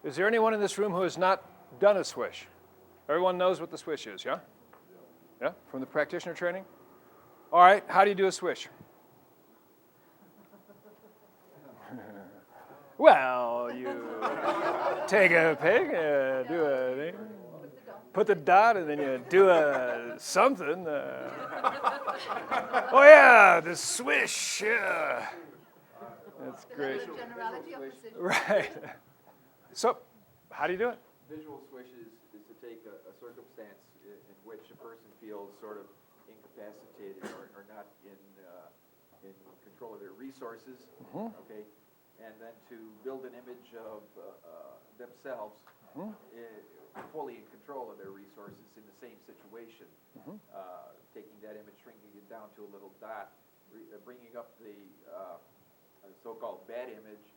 Is there anyone in this room who has not done a swish? Everyone knows what the swish is, yeah? Yeah, from the practitioner training? All right, how do you do a swish? Well, you take a pig, do a thing, put the dot, and then you do a something. Oh yeah, the swish, yeah. That's great. Generality of precision. Right. So, how do you do it? Visual swish is to take a circumstance in which a person feels sort of incapacitated or not in control of their resources, okay, and then to build an image of themselves fully in control of their resources in the same situation, taking that image, shrinking it down to a little dot, bringing up the so-called bad image,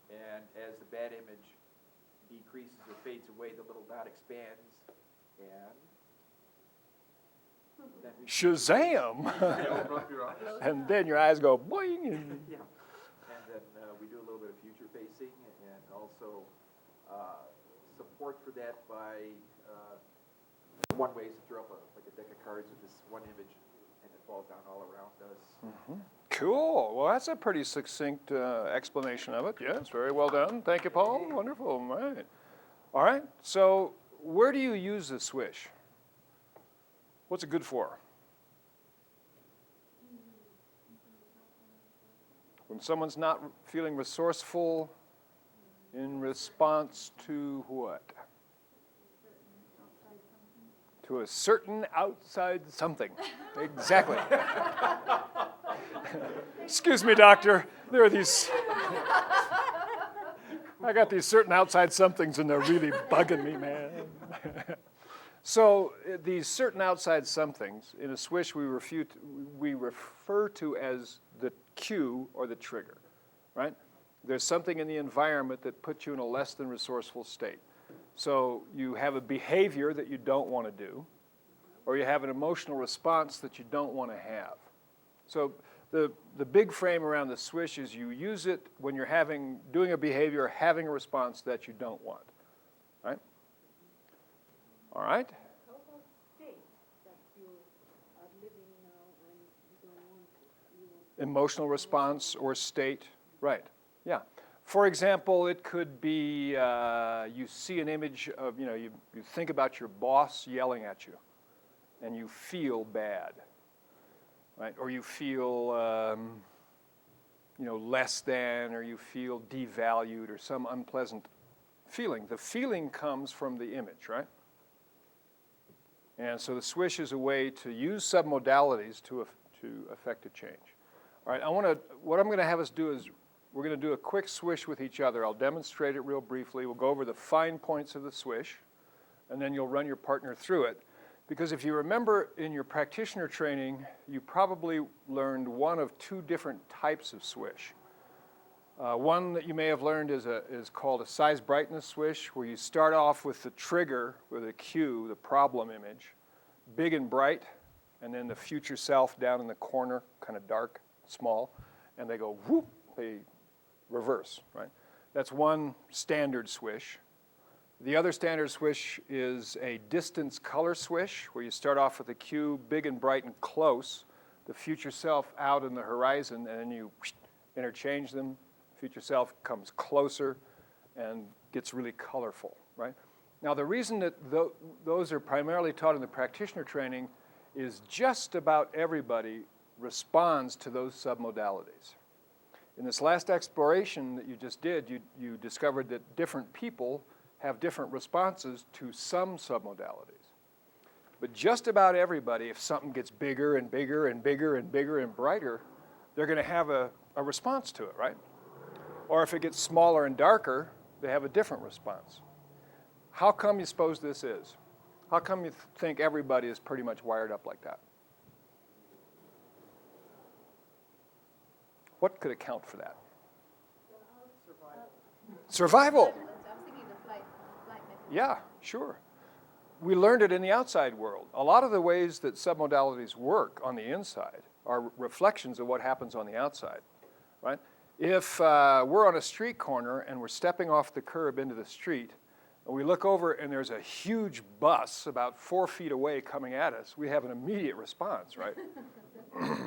and as the bad image decreases or fades away, the little dot expands, and then Shazam! And then your eyes go boing. And yeah, and then we do a little bit of future pacing, and also support for that by one way is to throw up like a deck of cards with this one image, and it falls down all around us. Cool. Well, that's a pretty succinct explanation of it. Yes, very well done. Thank you, Paul. Wonderful. All right. All right. So, where do you use the swish? What's it good for? When someone's not feeling resourceful in response to what? To a certain outside something. Exactly. Excuse me, doctor. There are these. I got these certain outside somethings, and they're really bugging me, man. So these certain outside somethings in a swish we refer to as the cue or the trigger, right? There's something in the environment that puts you in a less than resourceful state. So you have a behavior that you don't want to do, or you have an emotional response that you don't want to have. So the big frame around the swish is you use it when you're doing a behavior, having a response that you don't want, right? All right? How about state that you are living now and you don't want to? Emotional response or state, right, yeah. For example, it could be you see an image of, you think about your boss yelling at you, and you feel bad. Right? Or you feel, less than, or you feel devalued, or some unpleasant feeling. The feeling comes from the image, right? And so the swish is a way to use submodalities to affect a change. All right, what I'm going to have us do is we're going to do a quick swish with each other. I'll demonstrate it real briefly. We'll go over the fine points of the swish, and then you'll run your partner through it. Because if you remember in your practitioner training, you probably learned one of two different types of swish. One that you may have learned is called a size brightness swish, where you start off with the trigger, with a cue, the problem image, big and bright, and then the future self down in the corner, kind of dark, small, and they go whoop, they reverse, right? That's one standard swish. The other standard swish is a distance color swish, where you start off with a cue, big and bright and close, the future self out in the horizon, and then you interchange them. Future self comes closer and gets really colorful, right? Now, the reason that those are primarily taught in the practitioner training is just about everybody responds to those submodalities. In this last exploration that you just did, you discovered that different people have different responses to some submodalities. But just about everybody, if something gets bigger and bigger and bigger and bigger and brighter, they're going to have a response to it, right? Or if it gets smaller and darker, they have a different response. How come you suppose this is? How come you think everybody is pretty much wired up like that? What could account for that? Survival. I'm thinking the flight mechanism. Yeah, sure. We learned it in the outside world. A lot of the ways that submodalities work on the inside are reflections of what happens on the outside, right? If we're on a street corner and we're stepping off the curb into the street, and we look over and there's a huge bus about 4 feet away coming at us, we have an immediate response, right?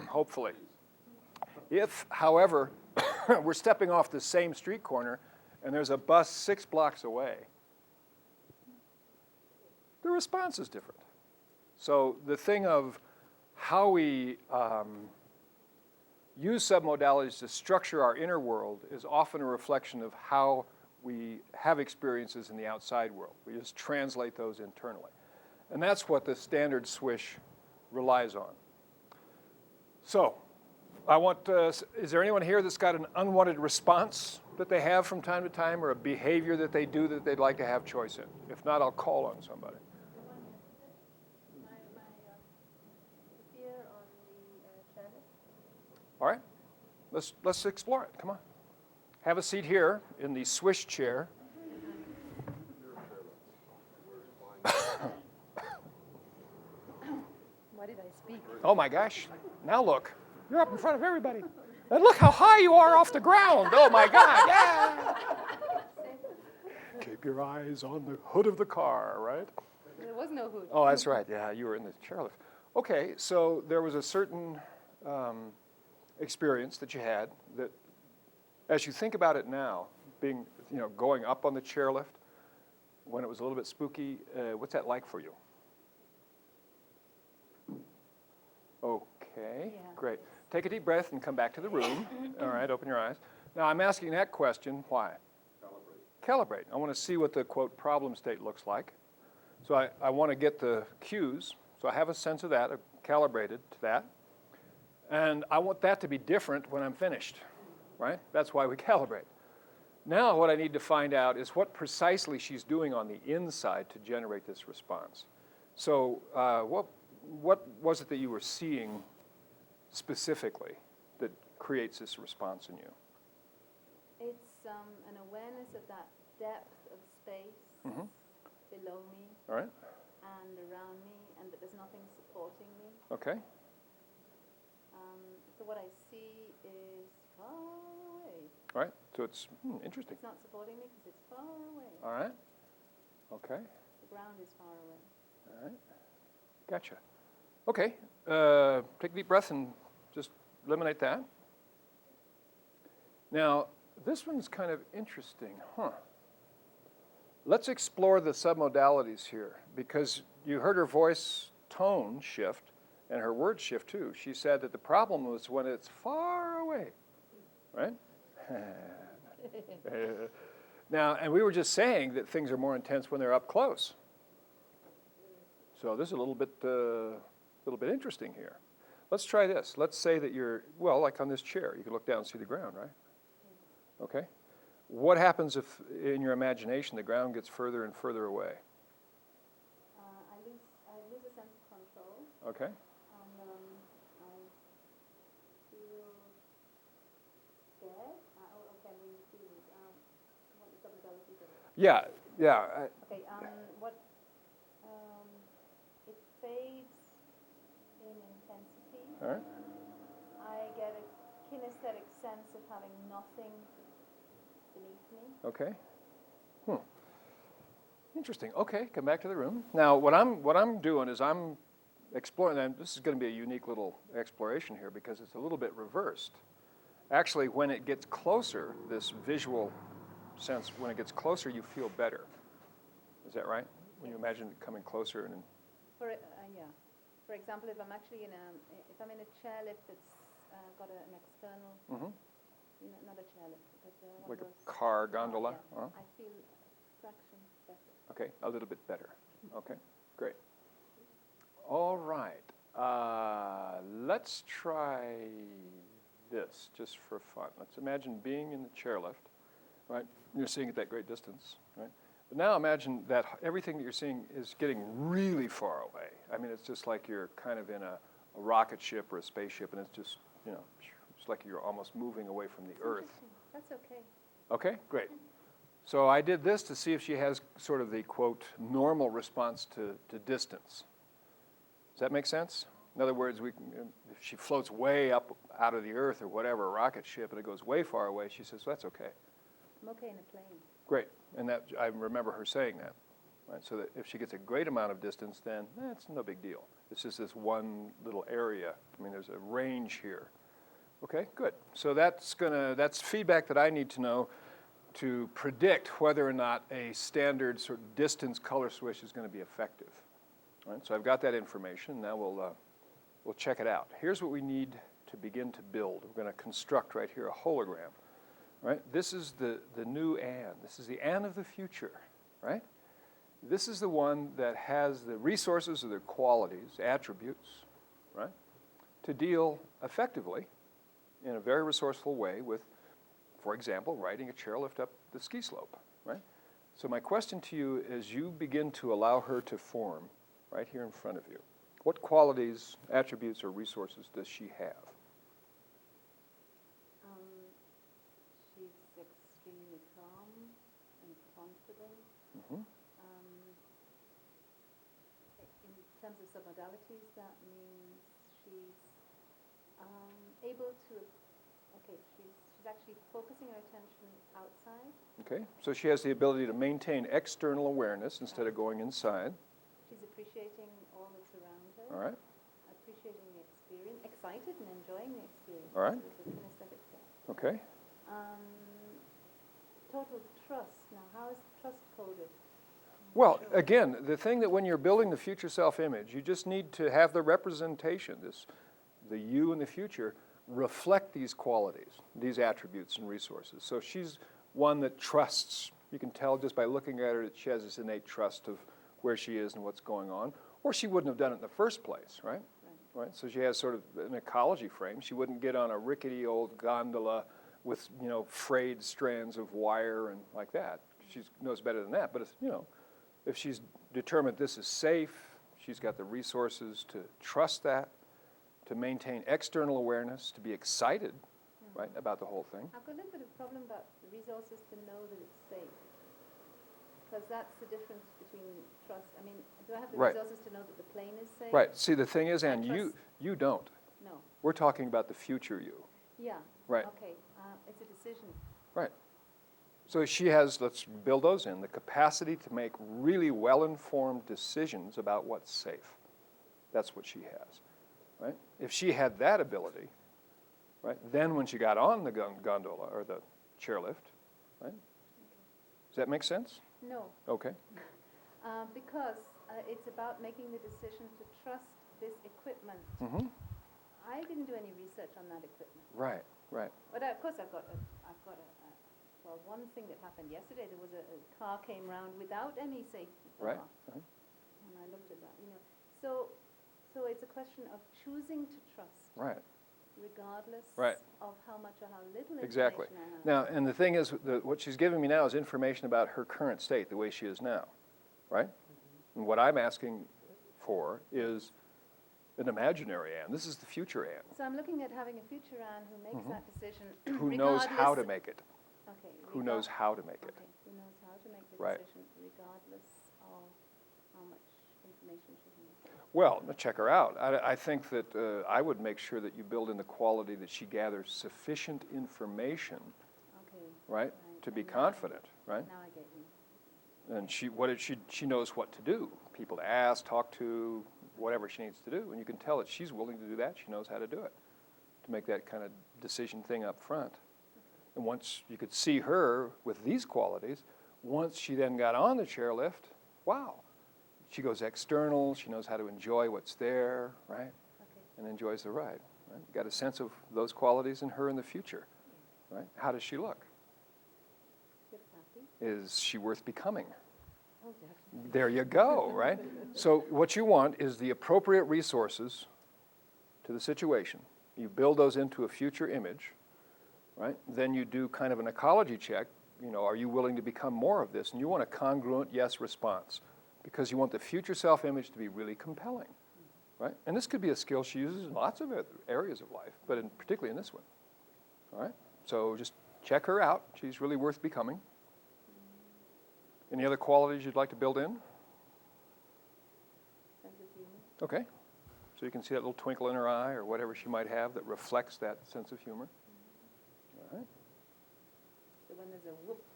Hopefully. If, however, we're stepping off the same street corner and there's a bus 6 blocks away, the response is different. So the thing of how we use submodalities to structure our inner world is often a reflection of how we have experiences in the outside world. We just translate those internally. And that's what the standard swish relies on. So, is there anyone here that's got an unwanted response that they have from time to time, or a behavior that they do that they'd like to have choice in? If not, I'll call on somebody. My fear on the chairlift. All right, let's explore it. Come on. Have a seat here in the swish chair. Why did I speak? Oh my gosh, now look, you're up in front of everybody. And look how high you are off the ground. Oh my God, yeah. Keep your eyes on the hood of the car, right? There was no hood. Oh, that's right, yeah, you were in the chairlift. Okay, so there was a certain experience that you had that, as you think about it now, being, going up on the chairlift, when it was a little bit spooky, what's that like for you? Okay, Yeah. great. Take a deep breath and come back to the room. All right, open your eyes. Now, I'm asking that question, why? Calibrate. I want to see what the, quote, problem state looks like. So I want to get the cues. So I have a sense of that, calibrated to that. And I want that to be different when I'm finished, right? That's why we calibrate. Now what I need to find out is what precisely she's doing on the inside to generate this response. So what was it that you were seeing specifically that creates this response in you? It's an awareness of that depth of space below me All right, and around me, and that there's nothing supporting me. okay. So what I see is far away. All right, so it's interesting. It's not supporting me because it's far away. All right, okay, The ground is far away. all right, gotcha. Okay, take a deep breath and just eliminate that. Now, this one's kind of interesting, Let's explore the submodalities here, because you heard her voice tone shift and her word shift too. She said that the problem was when it's far away, right? Now, and we were just saying that things are more intense when they're up close. So this is a little bit interesting here. Let's try this. Let's say that you're, well, like on this chair. You can look down and see the ground, right? Okay. What happens if, in your imagination, the ground gets further and further away? I lose a sense of control, Okay. and I feel scared. Okay, I'm really feeling. What the submodalities are. Yeah, yeah. Okay, it fades in intensity. All right. I get a kinesthetic sense of having nothing beneath me. Okay. Interesting. Okay, come back to the room. Now, what I'm doing is I'm exploring, and this is going to be a unique little exploration here because it's a little bit reversed. Actually, when it gets closer, this visual sense, when it gets closer, you feel better. Is that right? When you imagine it coming closer and Yeah. For example, if I'm actually in a chairlift that's got an external, not a chairlift, but one like of a those, car gondola. yeah, Huh? I feel fraction better. Okay, a little bit better. Okay, great. All right, let's try this just for fun. Let's imagine being in the chairlift, right? You're seeing at that great distance, right? But now imagine that everything that you're seeing is getting really far away. I mean, it's just like you're kind of in a rocket ship or a spaceship, and it's just, it's like you're almost moving away from the Earth. Interesting. That's okay. Okay, great. So I did this to see if she has sort of the, quote, normal response to distance. Does that make sense? In other words, if she floats way up out of the earth or whatever, a rocket ship, and it goes way far away, she says, well, that's okay. I'm okay in a plane. Great. And that, I remember her saying that. Right? So that if she gets a great amount of distance, then it's no big deal. It's just this one little area. I mean, there's a range here. Okay, good. So that's feedback that I need to know to predict whether or not a standard sort of distance color switch is going to be effective. All right, so I've got that information. Now we'll check it out. Here's what we need to begin to build. We're going to construct right here a hologram. Right? This is the new Anne. This is the Anne of the future. Right? This is the one that has the resources or the qualities, attributes, right, to deal effectively in a very resourceful way with, for example, riding a chairlift up the ski slope, right? So my question to you is, you begin to allow her to form right here in front of you. What qualities, attributes, or resources does she have? She's extremely calm and confident. Mm-hmm. In terms of submodalities, that means she's able to, she's actually focusing her attention outside. Okay, so she has the ability to maintain external awareness instead of going inside. She's appreciating all that's around her. All right. Appreciating the experience, excited and enjoying the experience. All right. There's a kinesthetic there. Okay. Total trust. Now, how is trust coded? Well, again, the thing that when you're building the future self-image, you just need to have the representation, the you in the future, reflect these qualities, these attributes and resources. So she's one that trusts. You can tell just by looking at her that she has this innate trust of where she is and what's going on, or she wouldn't have done it in the first place, right? Right. So she has sort of an ecology frame. She wouldn't get on a rickety old gondola with, frayed strands of wire and like that. She knows better than that, but it's, if she's determined this is safe, she's got the resources to trust that, to maintain external awareness, to be excited, right, about the whole thing. I've got a little bit of a problem about the resources to know that it's safe. Because that's the difference between trust. I mean, do I have the resources to know that the plane is safe? Right. See, the thing is, Anne, you don't. No. We're talking about the future you. Yeah. Right. Okay. It's a decision. Right. So she has, let's build those in, the capacity to make really well-informed decisions about what's safe. That's what she has, right? If she had that ability, right, then when she got on the gondola or the chairlift, right? Does that make sense? No. Okay. Because it's about making the decision to trust this equipment. Mm-hmm. I didn't do any research on that equipment. Right, right. But of course I've got well, one thing that happened yesterday, there was a car came round without any safety bar. Right. Uh-huh. And I looked at that, So it's a question of choosing to trust. Right. Regardless Right. of how much or how little Exactly. information I have. Now, and the thing is, what she's giving me now is information about her current state, the way she is now, right? And what I'm asking for is an imaginary Anne. This is the future Anne. So I'm looking at having a future Anne who makes that decision. Who knows how to make it. Okay. Who knows how to make it. Okay. Who knows how to make the Right. decision regardless of how much information she has. Well, check her out. I think that I would make sure that you build in the quality that she gathers sufficient information, Okay. right, to be Now I- confident, right? Now I get you. And she knows what to do, people to ask, talk to, whatever she needs to do. And you can tell that she's willing to do that. She knows how to do it, to make that kind of decision thing up front. And once you could see her with these qualities, once she then got on the chairlift, wow. She goes external, she knows how to enjoy what's there, right? Okay. And enjoys the ride. Right? You got a sense of those qualities in her in the future, right? How does she look? Good, happy. Is she worth becoming? Oh, definitely. There you go, right? So what you want is the appropriate resources to the situation. You build those into a future image, right? Then you do kind of an ecology check. Are you willing to become more of this? And you want a congruent yes response because you want the future self-image to be really compelling, right? And this could be a skill she uses in lots of areas of life, but particularly in this one, all right? So just check her out. She's really worth becoming. Any other qualities you'd like to build in? Sense of humor. Okay. So you can see that little twinkle in her eye or whatever she might have that reflects that sense of humor. All right. So when there's a whoops,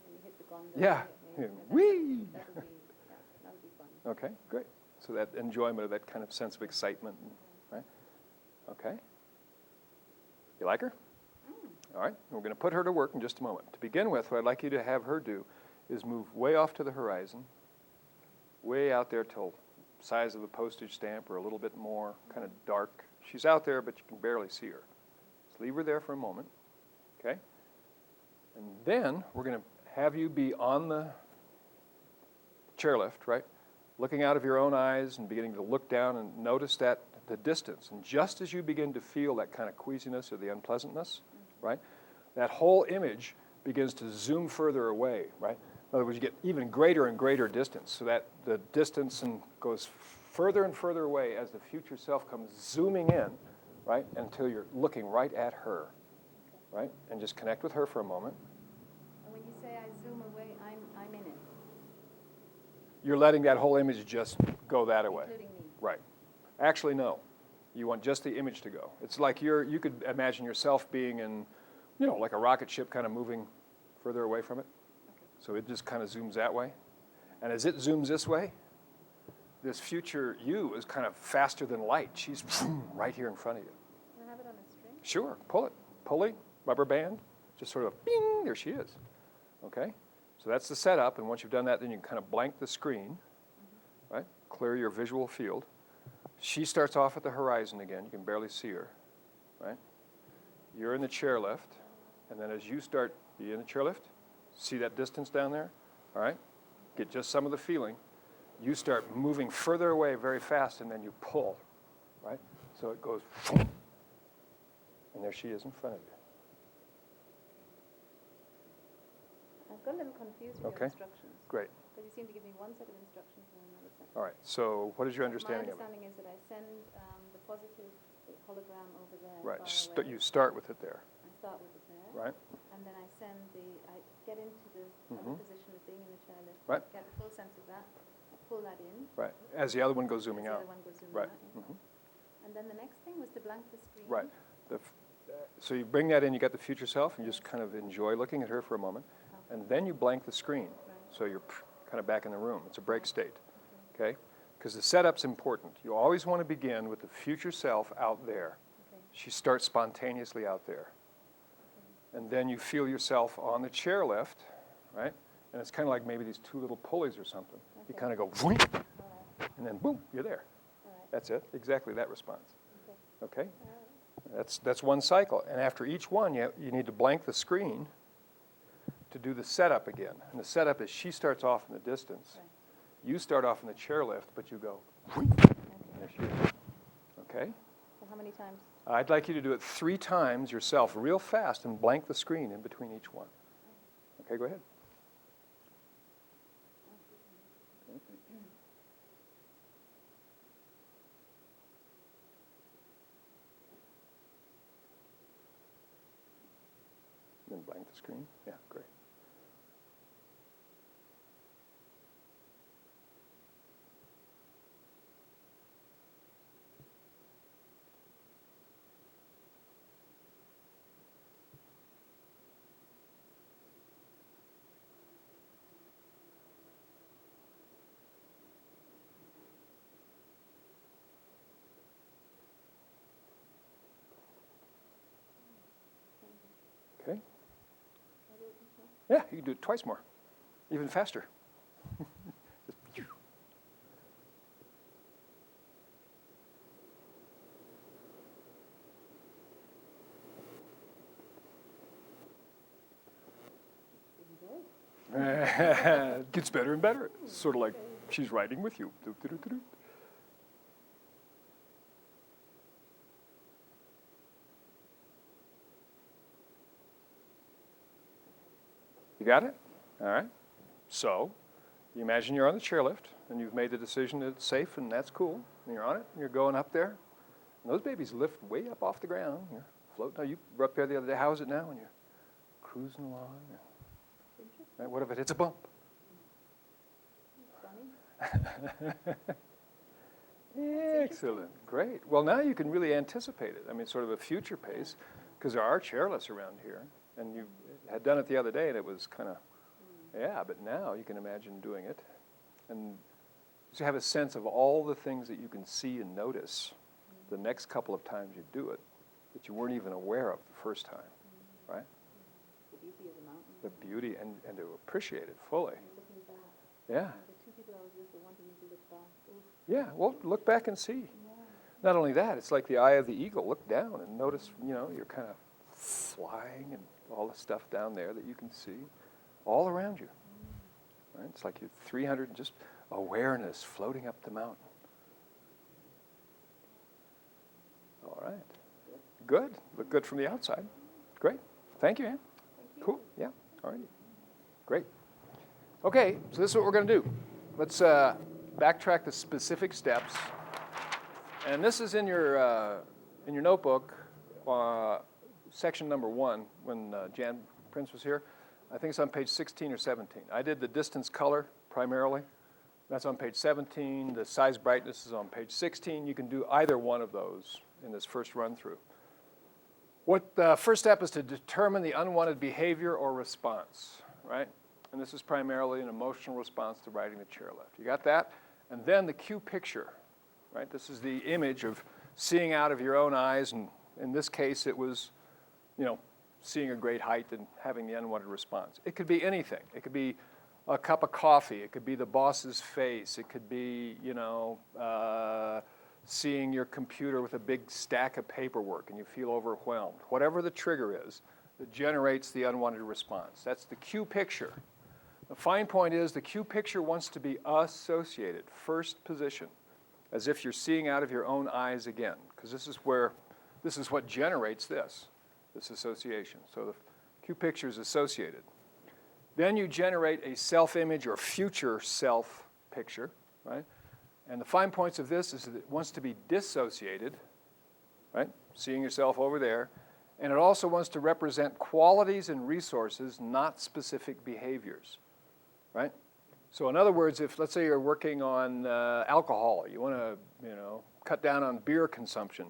when you hit the gong. Yeah. Whee! That would be fun. Okay, great. So that enjoyment of that kind of sense of excitement, right? Okay. You like her? All right, we're going to put her to work in just a moment. To begin with, what I'd like you to have her do is move way off to the horizon, way out there till size of a postage stamp or a little bit more, kind of dark. She's out there, but you can barely see her. Just leave her there for a moment, okay? And then we're going to have you be on the chairlift, right? Looking out of your own eyes and beginning to look down and notice that the distance. And just as you begin to feel that kind of queasiness or the unpleasantness, right, that whole image begins to zoom further away, right? In other words, you get even greater and greater distance, so that the distance goes further and further away as the future self comes zooming in, right, until you're looking right at her, right? And just connect with her for a moment. And when you say I zoom away, I'm in it, You're letting that whole image just go that away. including me. Right. Actually, no. You want just the image to go. It's like you could imagine yourself being in, like a rocket ship kind of moving further away from it. Okay. So it just kind of zooms that way. And as it zooms this way, this future you is kind of faster than light. She's right here in front of you. Can I have it on a string? Sure, pull it. Pulley, rubber band, just sort of bing, there she is. Okay? So that's the setup, and once you've done that, then you can kind of blank the screen, right? Clear your visual field. She starts off at the horizon again. You can barely see her, right? You're in the chairlift, and then as you start, you in the chairlift, see that distance down there, all right? Get just some of the feeling. You start moving further away very fast, and then you pull, right? So it goes, and there she is in front of you. I've got a little confused with Okay. your instructions. Great. Because you seem to give me one set of instructions and another set. All right, so what is your understanding My of it? understanding is that I send the positive hologram over there. Right, far away. you start with it there, I start with it there. right? And then I get into the other position of being in the chairlift. Right. Get the full sense of that. I pull that in. Right, as the other one goes zooming as out. The other one goes zooming Right. out. Yeah. And then the next thing was to blank the screen. Right. So you bring that in, you got the future self, and you just kind of enjoy looking at her for a moment, and then you blank the screen. So you're kind of back in the room. It's a break state, okay? Because the setup's important. You always want to begin with the future self out there. Okay. She starts spontaneously out there. And then you feel yourself on the chairlift, right? And it's kind of like maybe these two little pulleys or something. You Okay. kind of go, whoink, All right. and then boom, you're there. All right. That's it, exactly that response, Okay. okay? That's one cycle. And after each one, you need to blank the screen to do the setup again. And the setup is she starts off in the distance. Right. You start off in the chairlift, but you go, Okay. there she is. Okay? So how many times? I'd like you to do it 3 times yourself real fast and blank the screen in between each one. Okay, go ahead. Then blank the screen. Yeah, great. Okay? Yeah, you can do it twice more, even faster. Just phew. It gets better and better. It's sort of like she's riding with you. Do-do-do-do-do. You got it? All right. So, you imagine you're on the chairlift, and you've made the decision that it's safe, and that's cool. And you're on it, and you're going up there. And those babies lift way up off the ground. You're floating. Now, you were up there the other day. How is it now? And you're cruising along. Right, what if it hits a bump? Funny. Excellent, great. Well, now you can really anticipate it. I mean, sort of a future pace, because there are chairlifts around here, and you had done it the other day, and it was kind of, yeah, but now you can imagine doing it. And you have a sense of all the things that you can see and notice the next couple of times you do it that you weren't even aware of the first time, right? The beauty of the mountain. The beauty, and to appreciate it fully. And looking back. Yeah, The two people I was with were wanting me to look back. Oof. yeah, well, look back and see. Yeah. Not only that, it's like the eye of the eagle. Look down and notice, you know, you're kind of flying and all the stuff down there that you can see all around you. Right? It's like you're 300, just awareness floating up the mountain. All right. Good. Look good from the outside. Great. Thank you, Ann. Cool. Yeah. All right. Great. Okay, so this is what we're going to do. Let's backtrack the specific steps. And this is in your notebook, section number 1, when Jan Prince was here. I think it's on page 16 or 17. I did the distance color primarily. That's on page 17. The size brightness is on page 16. You can do either one of those in this first run through. What the first step is to determine the unwanted behavior or response, right? And this is primarily an emotional response to riding the chairlift. You got that? And then the cue picture, right? This is the image of seeing out of your own eyes, and in this case it was, you know, seeing a great height and having the unwanted response. It could be anything. It could be a cup of coffee. It could be the boss's face. It could be, you know, seeing your computer with a big stack of paperwork and you feel overwhelmed. Whatever the trigger is that generates the unwanted response. That's the cue picture. The fine point is the cue picture wants to be associated, first position, as if you're seeing out of your own eyes again, because this is what generates this association. So the cue picture is associated. Then you generate a self-image or future self picture, right? And the fine points of this is that it wants to be dissociated, right? Seeing yourself over there. And it also wants to represent qualities and resources, not specific behaviors, right? So in other words, if let's say you're working on alcohol, you want to, you know, cut down on beer consumption,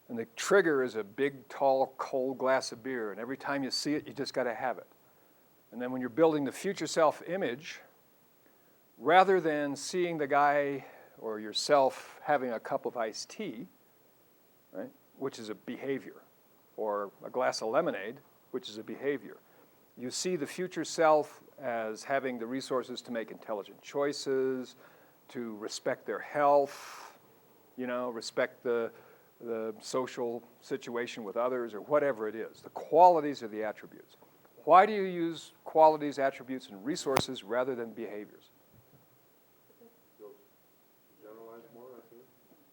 and the trigger is a big, tall, cold glass of beer, and every time you see it, you just got to have it. And then when you're building the future self image, rather than seeing the guy or yourself having a cup of iced tea, right, which is a behavior, or a glass of lemonade, which is a behavior, you see the future self as having the resources to make intelligent choices, to respect their health, you know, respect the social situation with others, or whatever it is. The qualities are the attributes. Why do you use qualities, attributes, and resources rather than behaviors?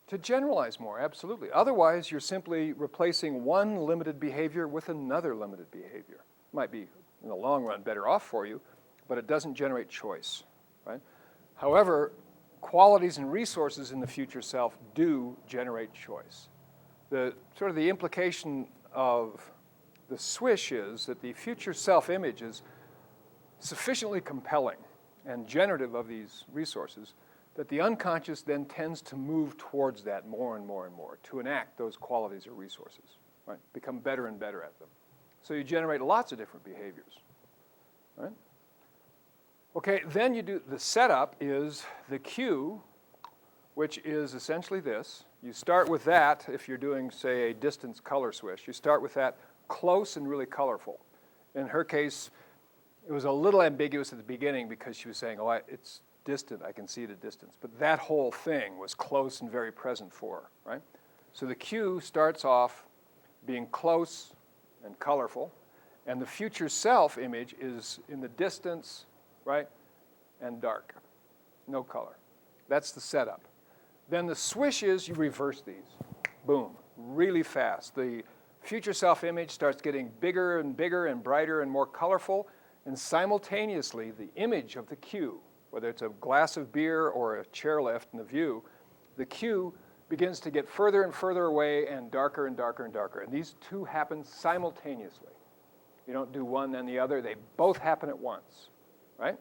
To generalize more, absolutely. Otherwise, you're simply replacing one limited behavior with another limited behavior. Might be, in the long run, better off for you, but it doesn't generate choice, right? However, qualities and resources in the future self do generate choice. The sort of the implication of the swish is that the future self-image is sufficiently compelling and generative of these resources that the unconscious then tends to move towards that more and more and more, to enact those qualities or resources, right? Become better and better at them. So you generate lots of different behaviors, right? Okay, then you do, the setup is the cue, which is essentially this. You start with that, if you're doing, say, a distance color swish, you start with that close and really colorful. In her case, it was a little ambiguous at the beginning because she was saying, oh, it's distant, I can see the distance. But that whole thing was close and very present for her, right? So the cue starts off being close and colorful, and the future self image is in the distance, right, and dark, no color. That's the setup. Then the swish is you reverse these, boom, really fast. The future self image starts getting bigger and bigger and brighter and more colorful, and simultaneously the image of the cue, whether it's a glass of beer or a chairlift in the view, the cue begins to get further and further away and darker and darker and darker. And these two happen simultaneously. You don't do one then the other. They both happen at once, right?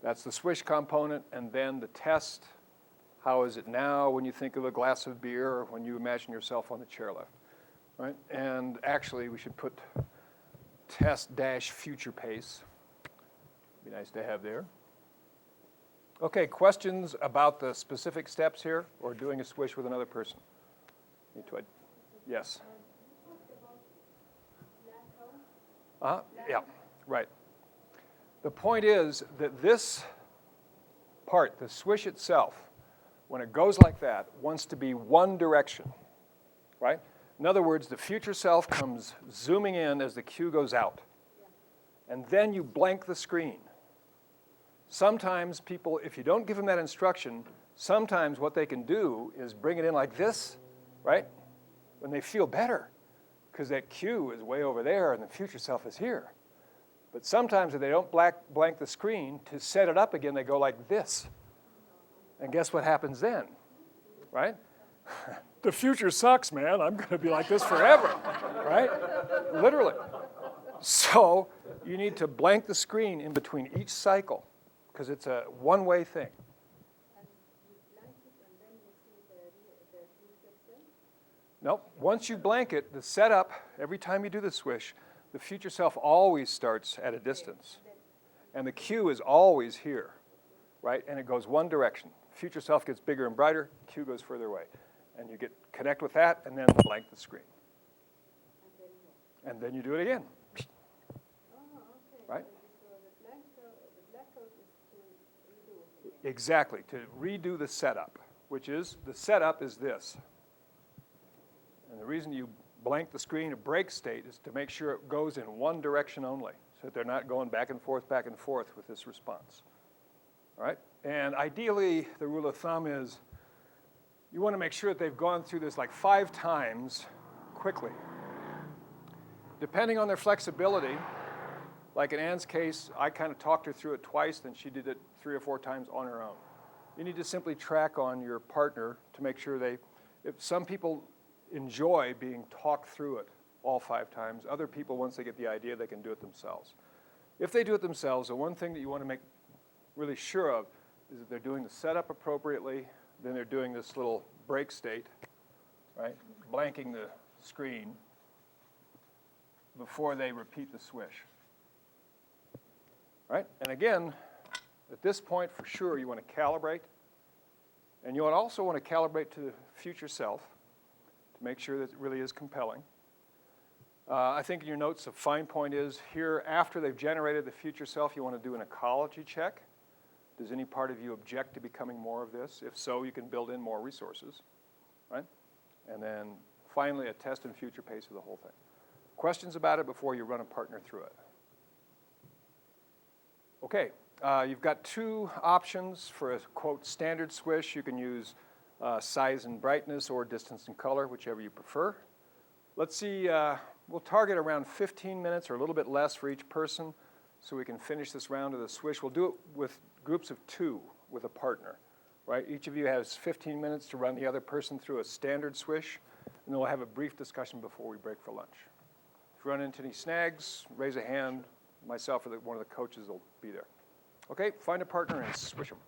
That's the swish component, and then the test How is it now when you think of a glass of beer or when you imagine yourself on the chairlift, right? And actually, we should put test-future pace. Be nice to have there. Okay, questions about the specific steps here or doing a swish with another person? Yes. Yeah, right. The point is that this part, the swish itself, when it goes like that, wants to be one direction, right? In other words, the future self comes zooming in as the cue goes out. And then you blank the screen. Sometimes people, if you don't give them that instruction, sometimes what they can do is bring it in like this, right? When they feel better, because that cue is way over there and the future self is here. But sometimes if they don't blank the screen, to set it up again, they go like this. And guess what happens then, right? The future sucks, man. I'm going to be like this forever, right? Literally. So you need to blank the screen in between each cycle because it's a one-way thing. And you blank it and then you see the future self? Nope. Once you blank it, the setup, every time you do the swish, the future self always starts at a distance. And the cue is always here, right? And it goes one direction. Future self gets bigger and brighter, cue goes further away. And you connect with that and then blank the screen. And then you do it again. Okay. Right? So the blackout is to redo again. Exactly, to redo the setup, which is, the setup is this. And the reason you blank the screen at break state is to make sure it goes in one direction only, so that they're not going back and forth with this response. All right? And ideally, the rule of thumb is you want to make sure that they've gone through this like 5 times quickly. Depending on their flexibility, like in Anne's case, I kind of talked her through it twice, then she did it 3 or 4 times on her own. You need to simply track on your partner to make sure if some people enjoy being talked through it all 5 times, other people, once they get the idea, they can do it themselves. If they do it themselves, the one thing that you want to make really sure of is that they're doing the setup appropriately, then they're doing this little break state, right? Blanking the screen before they repeat the swish. Right? And again, at this point, for sure, you want to calibrate. And you also want to calibrate to the future self to make sure that it really is compelling. I think in your notes, the fine point is here, after they've generated the future self, you want to do an ecology check. Does any part of you object to becoming more of this? If so, you can build in more resources, right? And then finally, a test and future pace of the whole thing. Questions about it before you run a partner through it? Okay, you've got 2 options for a, quote, standard swish. You can use size and brightness or distance and color, whichever you prefer. Let's see, we'll target around 15 minutes or a little bit less for each person so we can finish this round of the swish. We'll do it with groups of 2 with a partner, right? Each of you has 15 minutes to run the other person through a standard swish, and then we'll have a brief discussion before we break for lunch. If you run into any snags, raise a hand. Myself or one of the coaches will be there. Okay, find a partner and swish them.